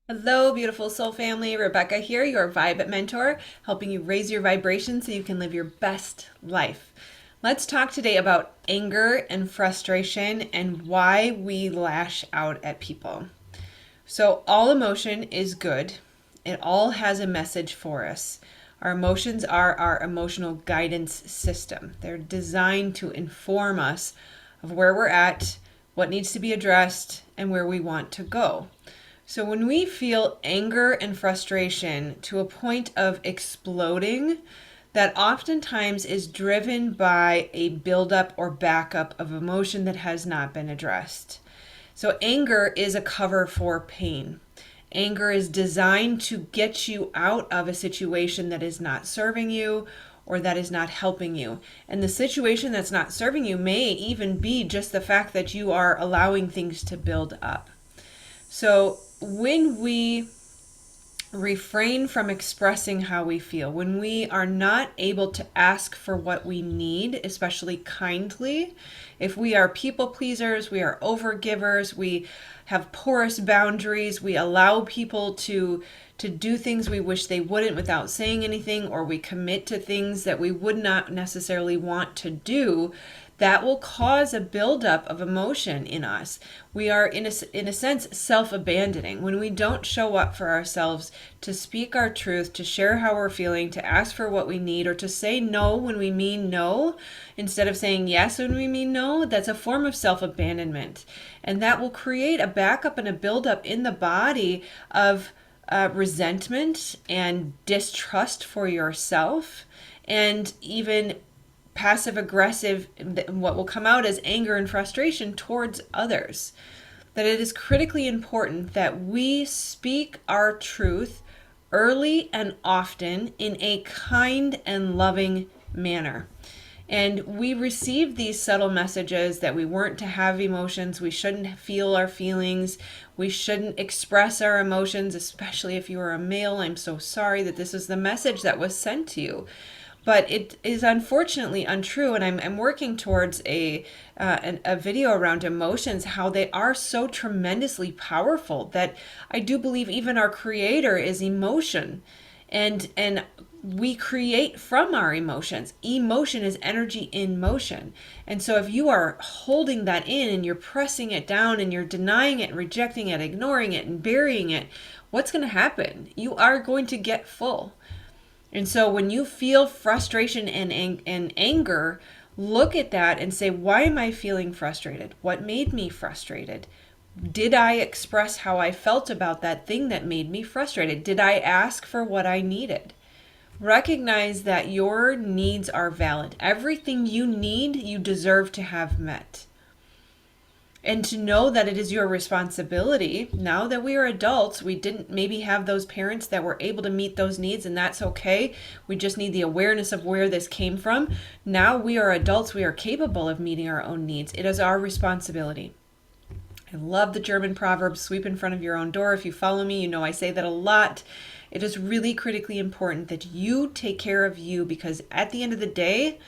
Hello, beautiful soul family. Rebecca here, your vibe mentor, helping you raise your vibration so you can live your best life. Let's talk today about anger and frustration and why we lash out at people. So, all emotion is good, it all has a message for us. Our emotions are our emotional guidance system, they're designed to inform us of where we're at, what needs to be addressed, and where we want to go. So when we feel anger and frustration to a point of exploding, that oftentimes is driven by a buildup or backup of emotion that has not been addressed. So anger is a cover for pain. Anger is designed to get you out of a situation that is not serving you or that is not helping you. And the situation that's not serving you may even be just the fact that you are allowing things to build up. So when we refrain from expressing how we feel, when we are not able to ask for what we need, especially kindly, if we are people pleasers, we are overgivers, we have porous boundaries, we allow people to do things we wish they wouldn't without saying anything, or we commit to things that we would not necessarily want to do, that will cause a buildup of emotion in us. We are, in a sense, self-abandoning. When we don't show up for ourselves to speak our truth, to share how we're feeling, to ask for what we need, or to say no when we mean no, instead of saying yes when we mean no, that's a form of self-abandonment. And that will create a backup and a buildup in the body of resentment and distrust for yourself, and even passive aggressive, what will come out as anger and frustration towards others. That it is critically important that we speak our truth early and often in a kind and loving manner. And we received these subtle messages that we weren't to have emotions, we shouldn't feel our feelings, we shouldn't express our emotions, especially if you are a male. I'm so sorry that this is the message that was sent to you. But it is unfortunately untrue, and I'm working towards a video around emotions, how they are so tremendously powerful, that I do believe even our creator is emotion, and we create from our emotions. Emotion is energy in motion. And so if you are holding that in and you're pressing it down and you're denying it, rejecting it, ignoring it, and burying it, what's going to happen? You are going to get full. And so when you feel frustration and anger, look at that and say, why am I feeling frustrated? What made me frustrated? Did I express how I felt about that thing that made me frustrated? Did I ask for what I needed? Recognize that your needs are valid. Everything you need, you deserve to have met. And to know that it is your responsibility. Now that we are adults, we didn't maybe have those parents that were able to meet those needs, and that's okay. We just need the awareness of where this came from. Now we are adults, we are capable of meeting our own needs. It is our responsibility. I love the German proverb, sweep in front of your own door. If you follow me, you know I say that a lot. It is really critically important that you take care of you, because at the end of the day,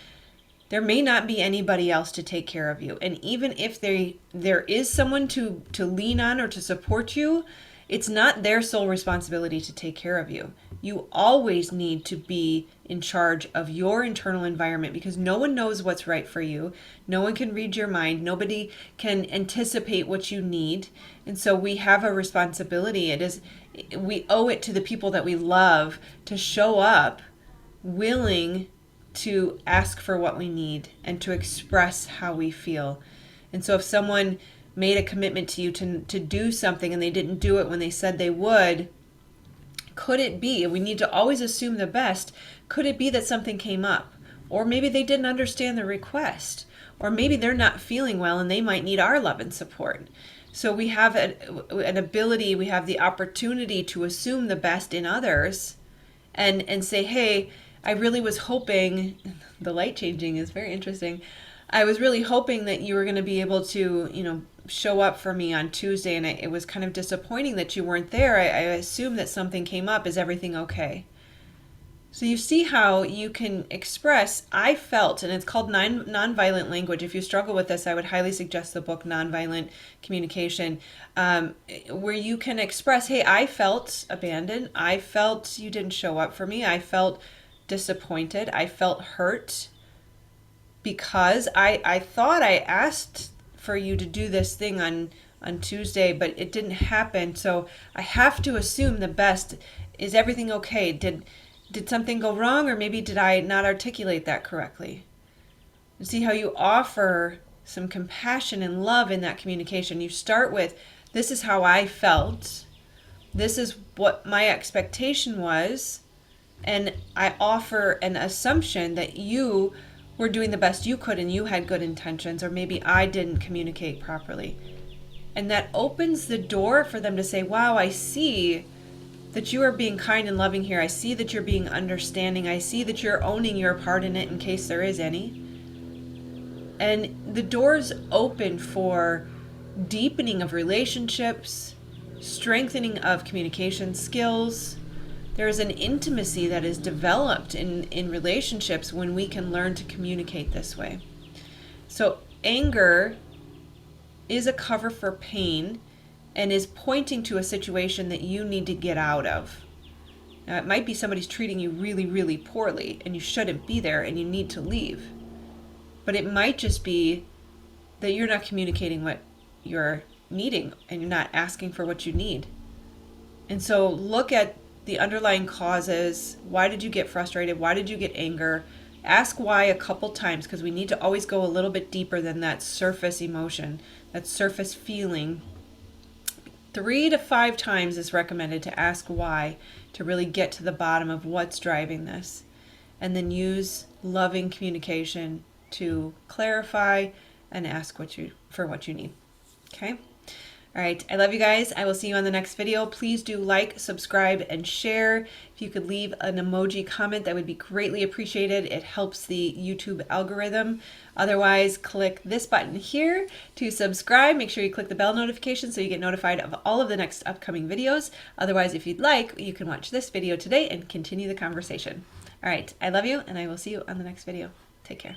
there may not be anybody else to take care of you. And even if there is someone to lean on or to support you, it's not their sole responsibility to take care of you. You always need to be in charge of your internal environment, because no one knows what's right for you. No one can read your mind. Nobody can anticipate what you need. And so we have a responsibility. We owe it to the people that we love to show up willing to ask for what we need and to express how we feel. And so if someone made a commitment to you to do something and they didn't do it when they said they would, could it be, and we need to always assume the best, could it be that something came up? Or maybe they didn't understand the request. Or maybe they're not feeling well and they might need our love and support. So we have an ability, we have the opportunity to assume the best in others and say, hey, I really was hoping, the light changing is very interesting. I was really hoping that you were going to be able to, show up for me on Tuesday, and it was kind of disappointing that you weren't there. I assumed that something came up. Is everything okay? So you see how you can express, I felt, and it's called nonviolent language. If you struggle with this, I would highly suggest the book Nonviolent Communication, where you can express, hey, I felt abandoned. I felt you didn't show up for me. I felt disappointed. I felt hurt because I thought I asked for you to do this thing on Tuesday, but it didn't happen. So I have to assume the best. Is everything okay? Did something go wrong, or maybe did I not articulate that correctly? You see how you offer some compassion and love in that communication. You start with, this is how I felt. This is what my expectation was. And I offer an assumption that you were doing the best you could and you had good intentions, or maybe I didn't communicate properly. And that opens the door for them to say, wow, I see that you are being kind and loving here. I see that you're being understanding. I see that you're owning your part in it in case there is any. And the doors open for deepening of relationships, strengthening of communication skills. There is an intimacy that is developed in relationships when we can learn to communicate this way. So anger is a cover for pain and is pointing to a situation that you need to get out of. Now, it might be somebody's treating you really, really poorly and you shouldn't be there and you need to leave. But it might just be that you're not communicating what you're needing and you're not asking for what you need. And so look at the underlying causes. Why did you get frustrated? Why did you get anger? Ask why a couple times, because we need to always go a little bit deeper than that surface emotion, that surface feeling. 3 to 5 times is recommended to ask why, to really get to the bottom of what's driving this. And then use loving communication to clarify and ask for what you need. Okay? All right. I love you guys. I will see you on the next video. Please do like, subscribe, and share. If you could leave an emoji comment, that would be greatly appreciated. It helps the YouTube algorithm. Otherwise, click this button here to subscribe. Make sure you click the bell notification so you get notified of all of the next upcoming videos. Otherwise, if you'd like, you can watch this video today and continue the conversation. All right. I love you, and I will see you on the next video. Take care.